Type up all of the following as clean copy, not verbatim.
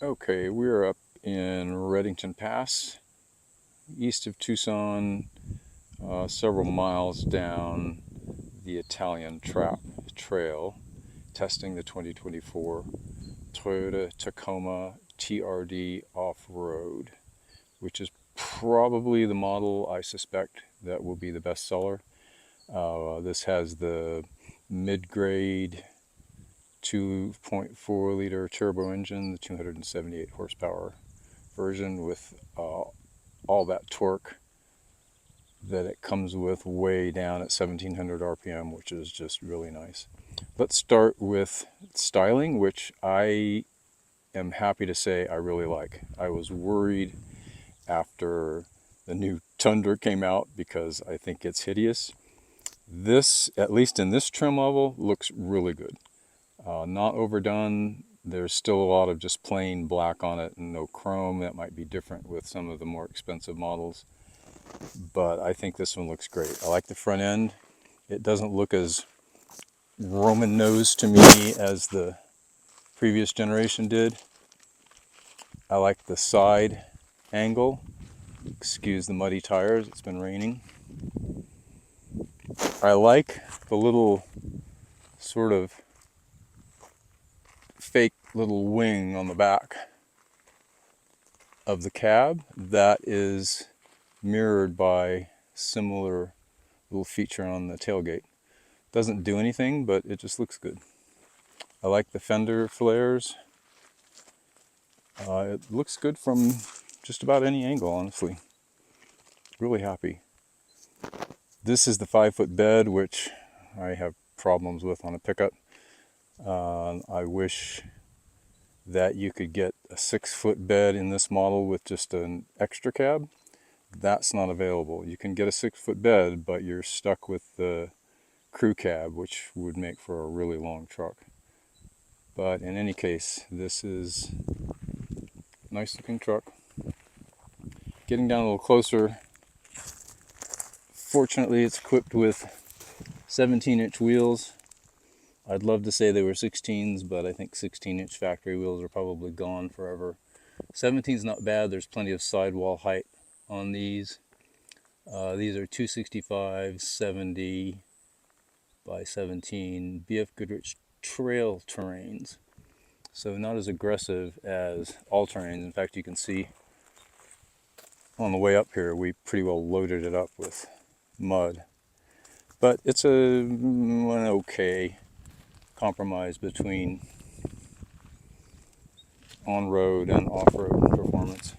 Okay, we're up in Reddington Pass, east of Tucson, several miles down the Italian Trap Trail, testing the 2024 Toyota Tacoma TRD Off-Road, which is probably the model I suspect that will be the best seller. This has the mid-grade 2.4 liter turbo engine, the 278 horsepower version with all that torque that it comes with way down at 1700 RPM, which is just really nice. Let's start with styling, which I am happy to say I really like. I was worried after the new Tundra came out because I think it's hideous. This, at least in this trim level, looks really good. Not overdone. There's still a lot of just plain black on it and no chrome. That might be different with some of the more expensive models, but I think this one looks great. I like the front end. It doesn't look as Roman nosed to me as the previous generation did. I like the side angle. Excuse the muddy tires, it's been raining. I like the little sort of fake little wing on the back of the cab that is mirrored by similar little feature on the tailgate. Doesn't do anything, but it just looks good. I like the fender flares. It looks good from just about any angle, honestly. Really happy. This is the 5-foot bed, which I have problems with on a pickup. I wish that you could get a 6-foot bed in this model with just an extra cab. That's not available. You can get a 6-foot bed, but you're stuck with the crew cab, which would make for a really long truck. But in any case, this is a nice looking truck. Getting down a little closer, fortunately it's equipped with 17-inch wheels. I'd love to say they were 16s, but I think 16-inch factory wheels are probably gone forever. 17's not bad. There's plenty of sidewall height on these. These are 265 70 by 17 BF Goodrich trail terrains. So not as aggressive as all terrains. In fact, you can see on the way up here, we pretty well loaded it up with mud. But it's an okay compromise between on-road and off-road performance.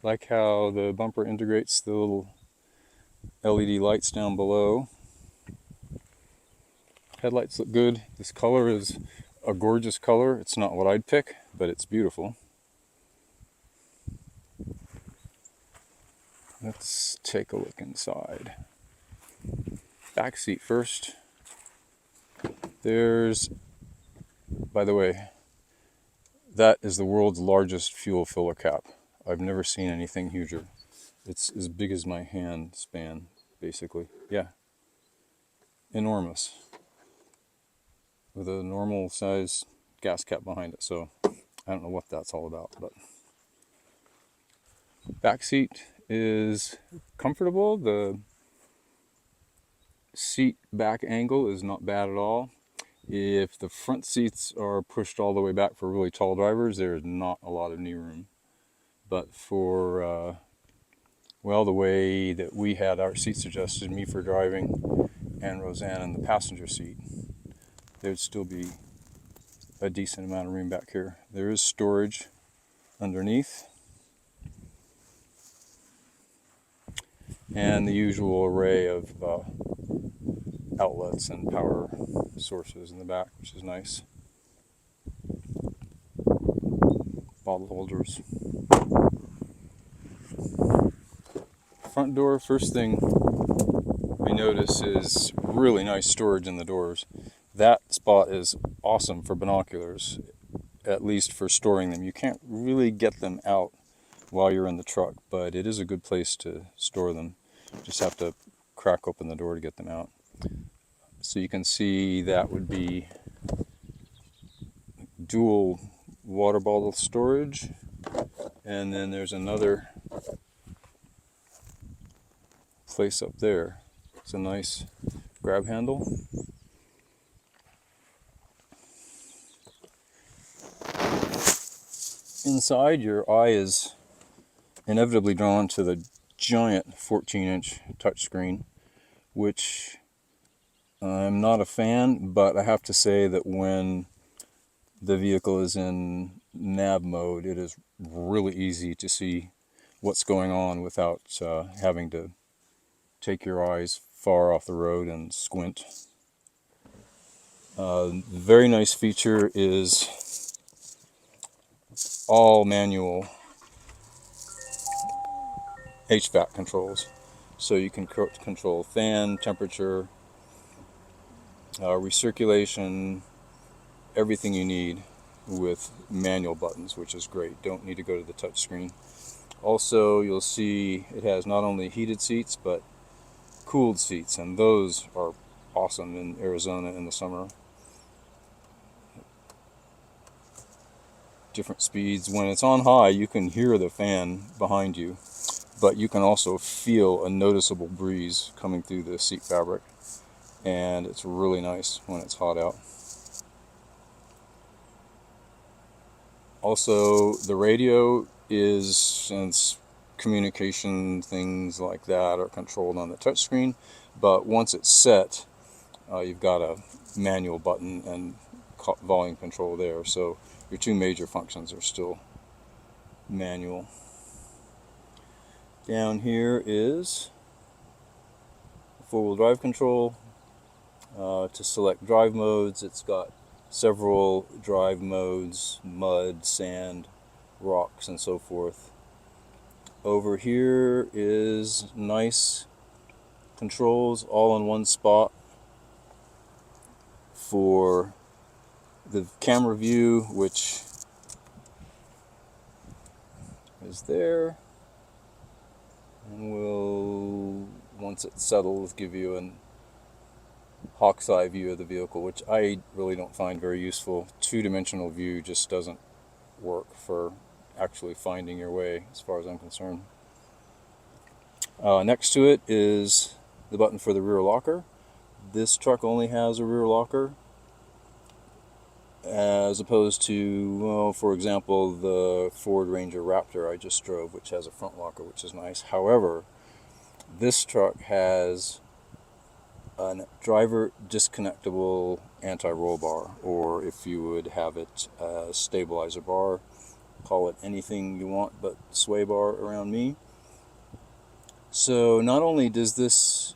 Like how the bumper integrates the little LED lights down below. Headlights look good. This color is a gorgeous color. It's not what I'd pick, but it's beautiful. Let's take a look inside. Back seat first. There's, by the way, that is the world's largest fuel filler cap. I've never seen anything huger. It's as big as my hand span, basically. Yeah. Enormous. With a normal size gas cap behind it. So I don't know what that's all about, but back seat is comfortable. The seat back angle is not bad at all. If the front seats are pushed all the way back for really tall drivers, there's not a lot of knee room. But for, well, the way that we had our seats adjusted, me for driving and Roseanne in the passenger seat, there'd still be a decent amount of room back here. There is storage underneath, and the usual array of outlets and power sources in the back, which is nice. Bottle holders. Front door, first thing we notice is really nice storage in the doors. That spot is awesome for binoculars, at least for storing them. You can't really get them out while you're in the truck, but it is a good place to store them. Just have to crack open the door to get them out. So you can see that would be dual water bottle storage, and then there's another place up there. It's a nice grab handle. Inside, your eye is inevitably drawn to the giant 14-inch touchscreen, which I'm not a fan, but I have to say that when the vehicle is in nav mode, it is really easy to see what's going on without having to take your eyes far off the road and squint. Very nice feature is all manual HVAC controls. So you can control fan, temperature, recirculation, everything you need with manual buttons, which is great. Don't need to go to the touch screen. Also, you'll see it has not only heated seats, but cooled seats, and those are awesome in Arizona in the summer. Different speeds. When it's on high, you can hear the fan behind you, but you can also feel a noticeable breeze coming through the seat fabric, and it's really nice when it's hot out. Also, the radio is, since communication things like that are controlled on the touchscreen, but once it's set, you've got a manual button and volume control there, so your two major functions are still manual. Down here is four-wheel drive control. To select drive modes, it's got several drive modes: mud, sand, rocks, and so forth. Over here is nice controls all in one spot for the camera view, which is there, and will, once it's settled, give you a hawk's eye view of the vehicle, which I really don't find very useful. Two-dimensional view just doesn't work for actually finding your way, as far as I'm concerned. Next to it is the button for the rear locker. This truck only has a rear locker, as opposed to, well, for example, the Ford Ranger Raptor I just drove, which has a front locker, which is nice. However, this truck has a driver disconnectable anti-roll bar, or if you would have it a stabilizer bar, call it anything you want but sway bar around me. So not only does this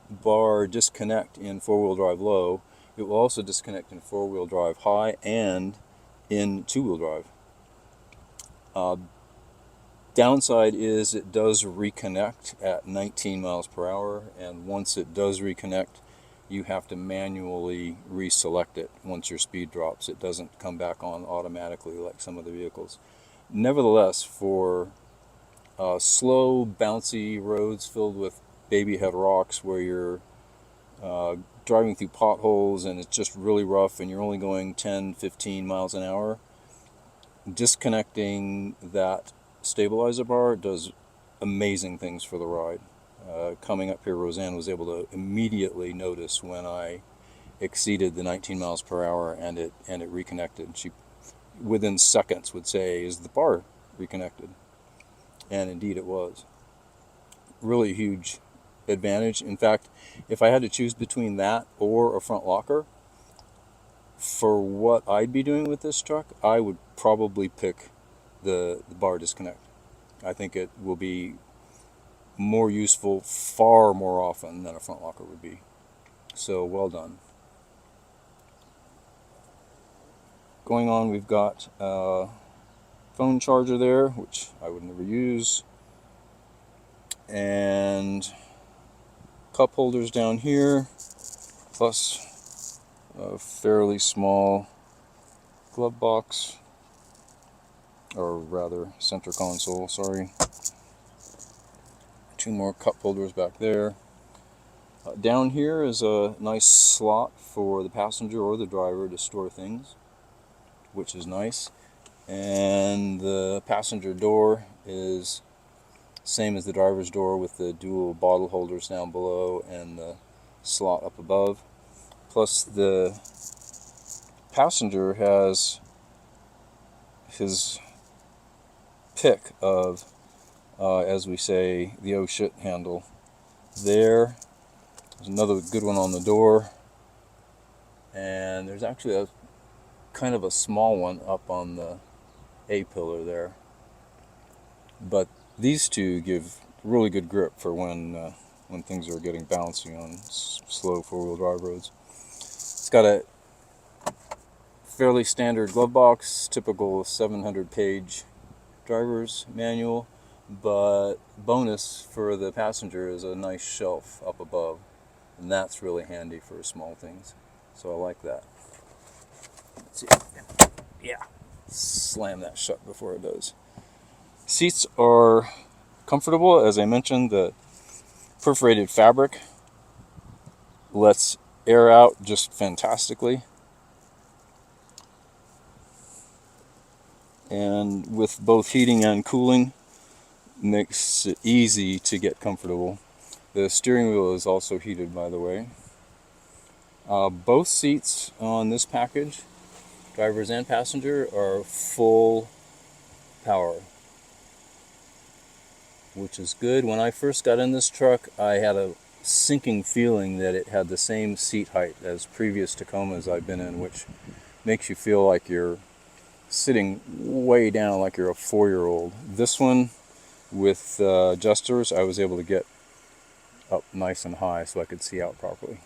bar disconnect in four-wheel drive low, it will also disconnect in four-wheel drive high and in two-wheel drive. Downside is it does reconnect at 19 miles per hour, and once it does reconnect, you have to manually reselect it once your speed drops. It doesn't come back on automatically like some of the vehicles. Nevertheless, for slow, bouncy roads filled with baby head rocks where you're driving through potholes and it's just really rough and you're only going 10, 15 miles an hour, disconnecting that stabilizer bar does amazing things for the ride. Coming up here, Roseanne was able to immediately notice when I exceeded the 19 miles per hour and it reconnected. She, within seconds, would say, "Is the bar reconnected?" And indeed it was. Really huge advantage. In fact, if I had to choose between that or a front locker, for what I'd be doing with this truck, I would probably pick the bar disconnect. I think it will be more useful far more often than a front locker would be. So well done. Going on, we've got a phone charger there, which I would never use, and cup holders down here, plus a fairly small glove box. or rather center console, sorry. Two more cup holders back there. Down here is a nice slot for the passenger or the driver to store things, which is nice. And the passenger door is same as the driver's door with the dual bottle holders down below and the slot up above. Plus the passenger has his pick of, as we say, the oh shit handle. There's another good one on the door, and there's actually a kind of a small one up on the A pillar there. But these two give really good grip for when things are getting bouncy on slow four-wheel drive roads. It's got a fairly standard glove box, typical 700-page driver's manual, but bonus for the passenger is a nice shelf up above, and that's really handy for small things. So I like that. Let's see. Yeah. Slam that shut before it does. Seats are comfortable. As I mentioned, the perforated fabric lets air out just fantastically. And with both heating and cooling, makes it easy to get comfortable. The steering wheel is also heated, by the way. Both seats on this package, drivers and passenger, are full power, which is good. When I first got in this truck, I had a sinking feeling that it had the same seat height as previous Tacomas I've been in, which makes you feel like you're sitting way down, like you're a 4-year-old. This one, with adjusters, I was able to get up nice and high so I could see out properly.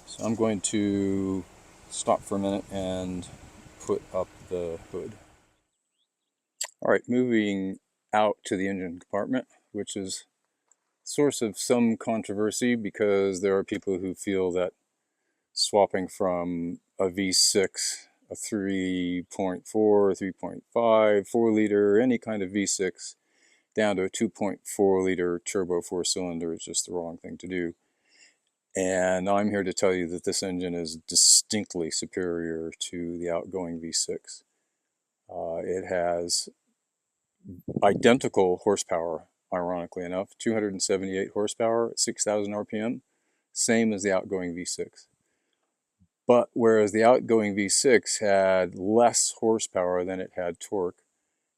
So I'm going to stop for a minute and put up the hood. All right, moving out to the engine compartment, which is a source of some controversy because there are people who feel that swapping from a V6, a 3.4, 3.5, 4 liter, any kind of V6, down to a 2.4 liter turbo 4-cylinder is just the wrong thing to do. And I'm here to tell you that this engine is distinctly superior to the outgoing V6. It has identical horsepower, ironically enough, 278 horsepower at 6,000 RPM, same as the outgoing V6. But whereas the outgoing V6 had less horsepower than it had torque,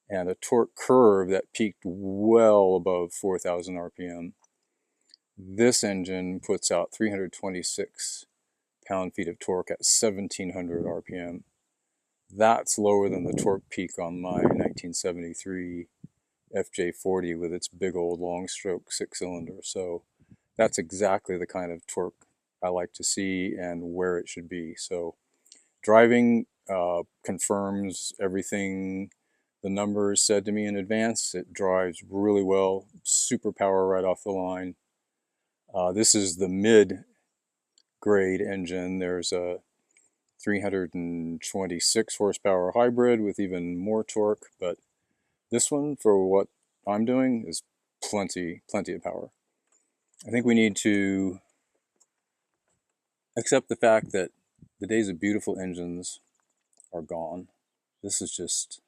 and a torque curve that peaked well above 4,000 RPM, this engine puts out 326 pound-feet of torque at 1,700 RPM. That's lower than the torque peak on my 1973 FJ40 with its big old long stroke 6-cylinder. So that's exactly the kind of torque I like to see and where it should be. So driving confirms everything the numbers said to me in advance. It drives really well, super power right off the line. This is the mid-grade engine. There's a 326 horsepower hybrid with even more torque, but this one, for what I'm doing, is plenty of power. I think we need to accept the fact that the days of beautiful engines are gone. This is just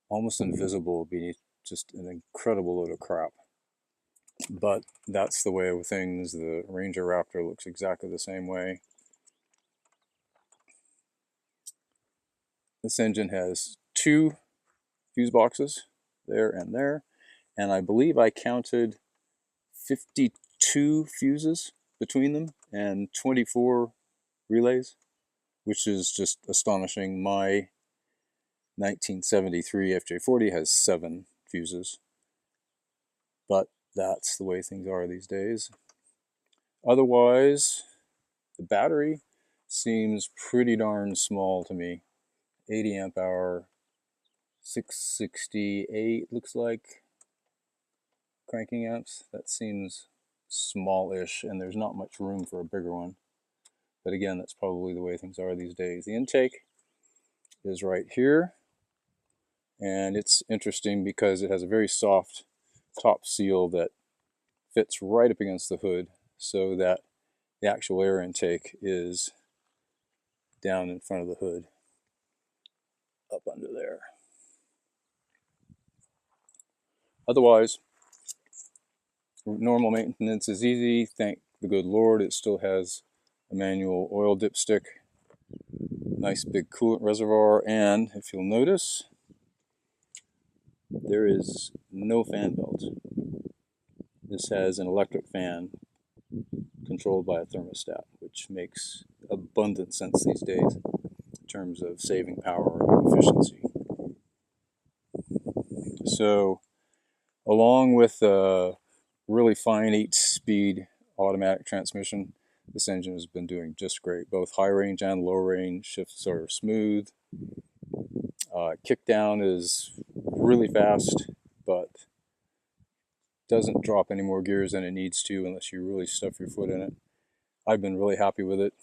almost invisible beneath just an incredible load of crap. But that's the way of things. The Ranger Raptor looks exactly the same way. This engine has 2 fuse boxes, there and there, and I believe I counted 52 fuses between them and 24 relays, which is just astonishing. My 1973 FJ40 has 7 fuses, but that's the way things are these days. Otherwise, the battery seems pretty darn small to me. 80 amp hour, 668 looks like cranking amps. That seems smallish, and there's not much room for a bigger one. But again, that's probably the way things are these days. The intake is right here, and it's interesting because it has a very soft top seal that fits right up against the hood, so that the actual air intake is down in front of the hood, up under there. Otherwise, normal maintenance is easy. Thank the good Lord, it still has a manual oil dipstick, nice big coolant reservoir, and if you'll notice, there is no fan belt. This has an electric fan controlled by a thermostat, which makes abundant sense these days in terms of saving power and efficiency. So, along with a really fine 8-speed automatic transmission, this engine has been doing just great. Both high range and low range shifts are smooth. Kick down is really fast, but doesn't drop any more gears than it needs to unless you really stuff your foot in it. I've been really happy with it.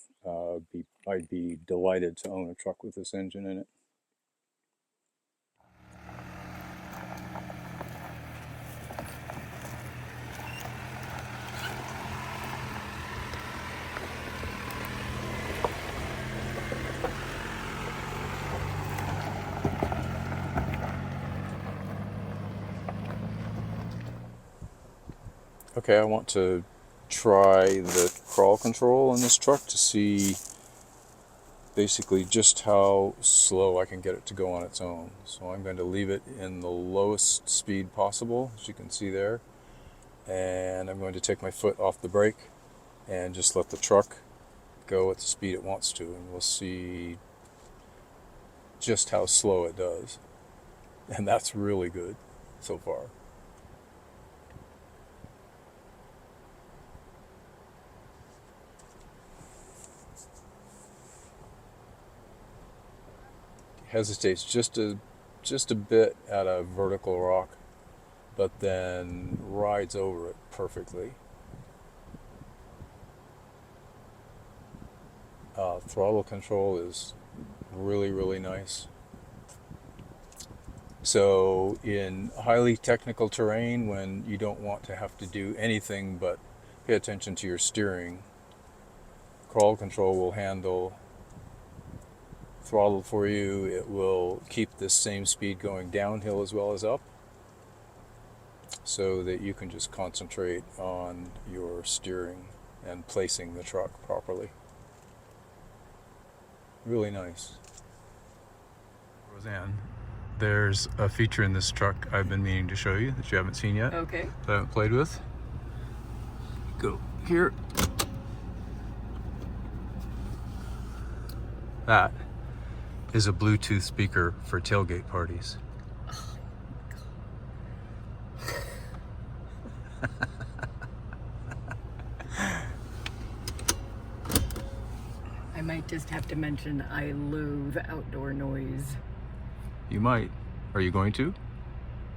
I'd be delighted to own a truck with this engine in it. Okay, I want to try the crawl control in this truck to see basically just how slow I can get it to go on its own. So I'm going to leave it in the lowest speed possible, as you can see there, and I'm going to take my foot off the brake and just let the truck go at the speed it wants to, and we'll see just how slow it does. And that's really good so far. Hesitates just a bit at a vertical rock, but then rides over it perfectly. Throttle control is really nice. So in highly technical terrain, when you don't want to have to do anything but pay attention to your steering, crawl control will handle throttle for you. It will keep this same speed going downhill as well as up, so that you can just concentrate on your steering and placing the truck properly. Really nice. Roseanne, there's a feature in this truck I've been meaning to show you that you haven't seen yet. Okay. That I haven't played with. Go here. That is a Bluetooth speaker for tailgate parties. Oh my God. I might just have to mention I loathe outdoor noise. You might. Are you going to?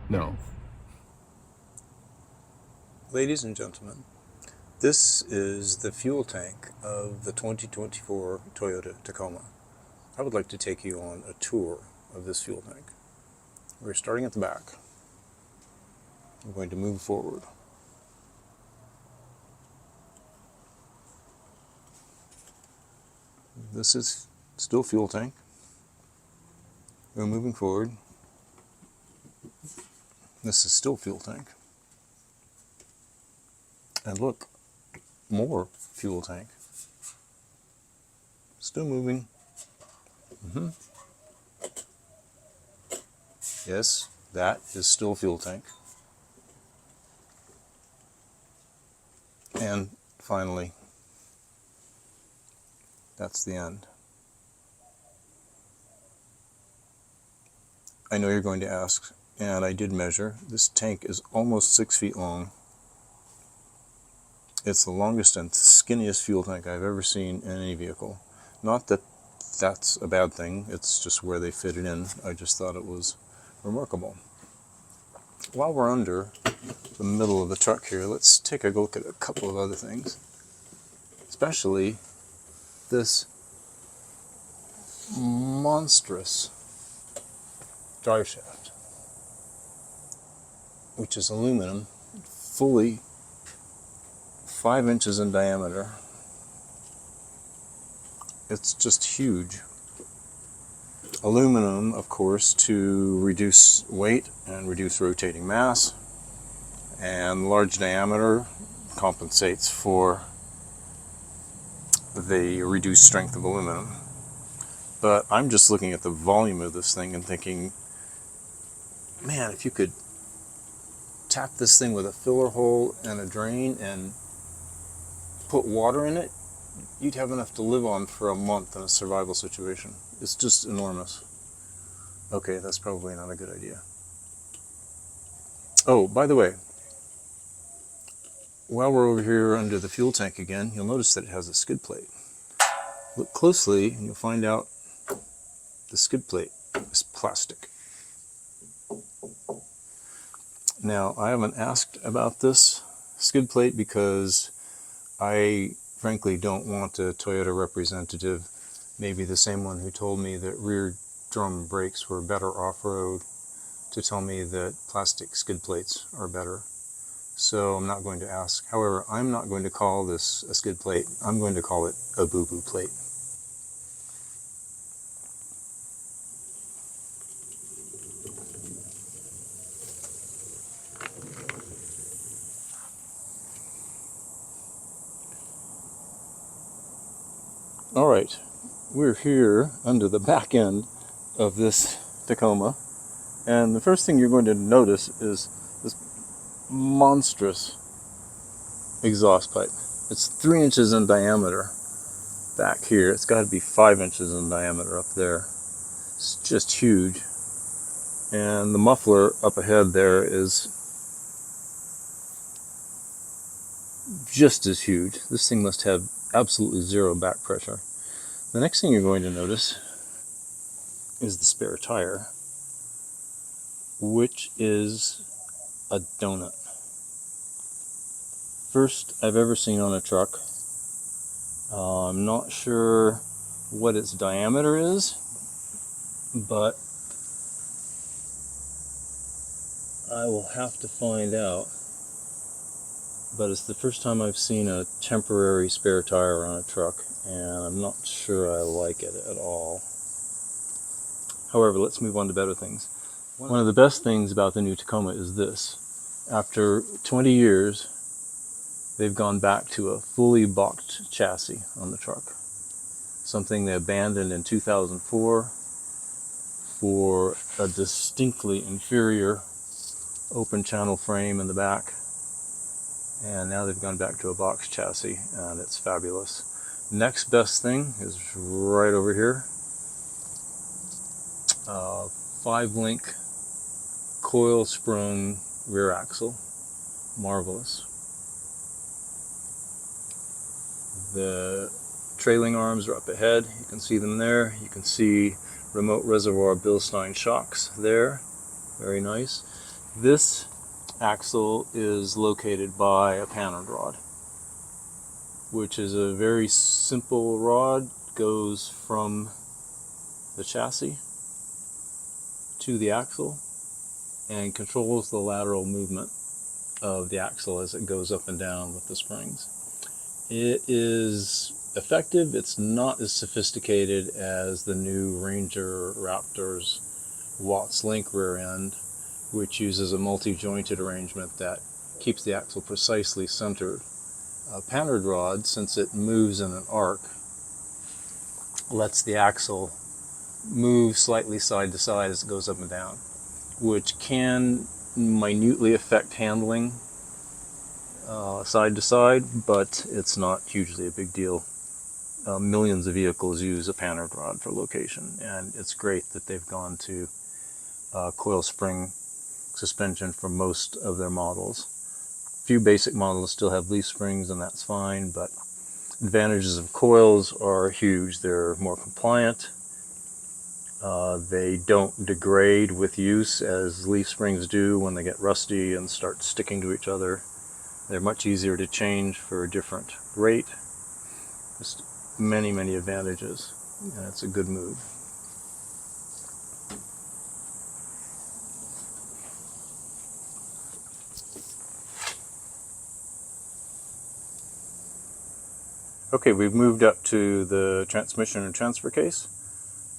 No. Yes. Ladies and gentlemen, this is the fuel tank of the 2024 Toyota Tacoma. I would like to take you on a tour of this fuel tank. We're starting at the back. We're going to move forward. This is still fuel tank. We're moving forward. This is still fuel tank. And look, more fuel tank. Still moving. Yes, that is still fuel tank. And finally, that's the end. I know you're going to ask, and I did measure. This tank is almost 6 feet long. It's the longest and skinniest fuel tank I've ever seen in any vehicle. Not that that's a bad thing, it's just where they fit it in. I just thought it was remarkable. While we're under the middle of the truck here, let's take a look at a couple of other things. Especially this monstrous drive shaft, which is aluminum, fully 5 inches in diameter. It's just huge. Aluminum, of course, to reduce weight and reduce rotating mass, and large diameter compensates for the reduced strength of aluminum. But I'm just looking at the volume of this thing and thinking, man, if you could tap this thing with a filler hole and a drain and put water in it, you'd have enough to live on for a month in a survival situation. It's just enormous. Okay, that's probably not a good idea. Oh, by the way, while we're over here under the fuel tank again, you'll notice that it has a skid plate. Look closely and you'll find out the skid plate is plastic. Now, I haven't asked about this skid plate because I frankly don't want a Toyota representative, maybe the same one who told me that rear drum brakes were better off-road, to tell me that plastic skid plates are better. So I'm not going to ask. However, I'm not going to call this a skid plate. I'm going to call it a boo-boo plate. All right, we're here under the back end of this Tacoma, and the first thing you're going to notice is this monstrous exhaust pipe. It's 3 inches in diameter back here. It's got to be 5 inches in diameter up there. It's just huge. And the muffler up ahead there is just as huge. This thing must have absolutely zero back pressure. The next thing you're going to notice is the spare tire, which is a donut. First I've ever seen on a truck. I'm not sure what its diameter is, but I will have to find out. But it's the first time I've seen a temporary spare tire on a truck, and I'm not sure I like it at all. However, let's move on to better things. One of the best things about the new Tacoma is this. After 20 years, they've gone back to a fully boxed chassis on the truck. Something they abandoned in 2004 for a distinctly inferior open channel frame in the back. And now they've gone back to a box chassis, and it's fabulous. Next best thing is right over here. 5-link coil sprung rear axle. Marvelous. The trailing arms are up ahead. You can see them there. You can see remote reservoir Bilstein shocks there. Very nice. This axle is located by a panhard rod, which is a very simple rod. Goes from the chassis to the axle and controls the lateral movement of the axle as it goes up and down with the springs. It is effective. It's not as sophisticated as the new Ranger Raptor's Watts link rear end, which uses a multi-jointed arrangement that keeps the axle precisely centered. A panhard rod, since it moves in an arc, lets the axle move slightly side to side as it goes up and down, which can minutely affect handling side to side, but it's not hugely a big deal. Millions of vehicles use a panhard rod for location, and it's great that they've gone to coil spring suspension for most of their models. A few basic models still have leaf springs, and that's fine, but advantages of coils are huge. They're more compliant. They don't degrade with use as leaf springs do when they get rusty and start sticking to each other. They're much easier to change for a different rate. Just many advantages, and it's a good move. Okay, we've moved up to the transmission and transfer case.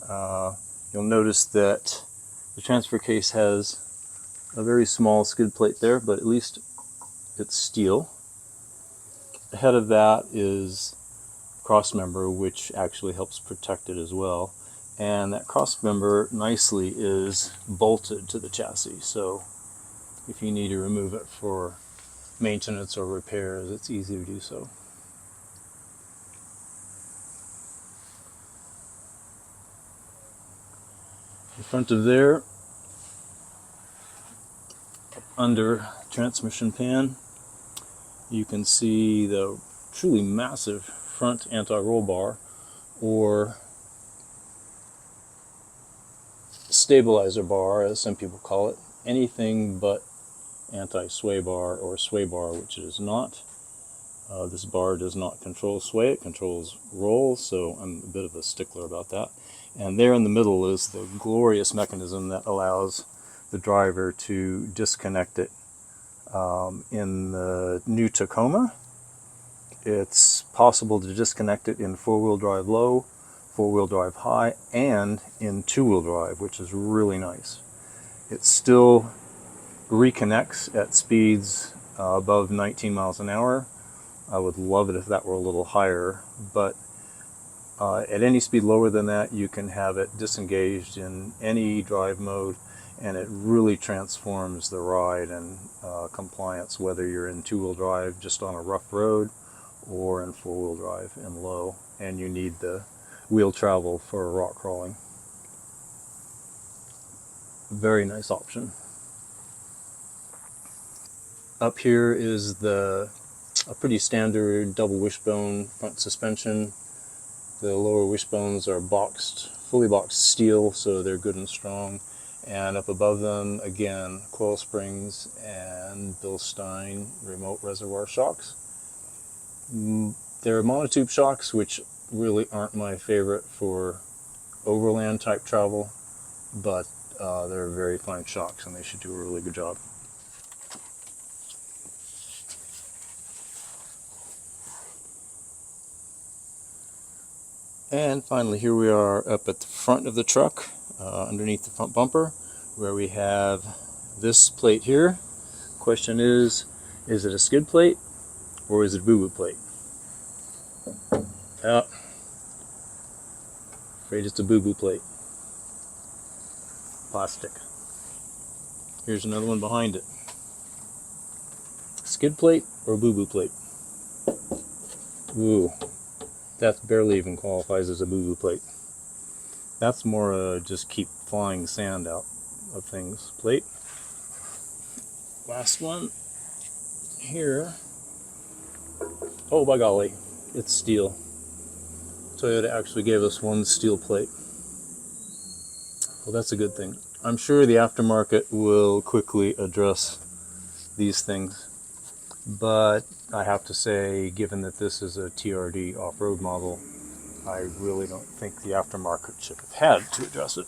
You'll notice that the transfer case has a very small skid plate there, but at least it's steel. Ahead of that is cross member, which actually helps protect it as well. And that cross member nicely is bolted to the chassis, so if you need to remove it for maintenance or repairs, it's easy to do so. In front of there, under transmission pan, you can see the truly massive front anti-roll bar, or stabilizer bar as some people call it. Anything but anti-sway bar or sway bar, which it is not. This bar does not control sway, it controls roll, so I'm a bit of a stickler about that. And there in the middle is the glorious mechanism that allows the driver to disconnect it. In the new Tacoma, it's possible to disconnect it in four-wheel drive low, four-wheel drive high, and in two-wheel drive, which is really nice. It still reconnects at speeds above 19 miles an hour. I would love it if that were a little higher, but at any speed lower than that, you can have it disengaged in any drive mode, and it really transforms the ride and compliance, whether you're in two-wheel drive just on a rough road or in four-wheel drive and low, and you need the wheel travel for rock crawling. Very nice option. Up here is a pretty standard double wishbone front suspension. The lower wishbones are fully boxed steel, so they're good and strong. And up above them, again, coil springs and Bilstein remote reservoir shocks. They're monotube shocks, which really aren't my favorite for overland type travel, but they're very fine shocks and they should do a really good job. And finally, here we are up at the front of the truck, underneath the front bumper, where we have this plate here. Question is it a skid plate or is it a boo-boo plate? Afraid it's a boo-boo plate. Plastic. Here's another one behind it. Skid plate or boo-boo plate? Ooh. That barely even qualifies as a boo-boo plate. That's more just keep flying sand out of things plate. Last one here. Oh, by golly, it's steel. Toyota actually gave us one steel plate. Well, that's a good thing. I'm sure the aftermarket will quickly address these things, but I have to say, given that this is a TRD off-road model, I really don't think the aftermarket should have had to address it.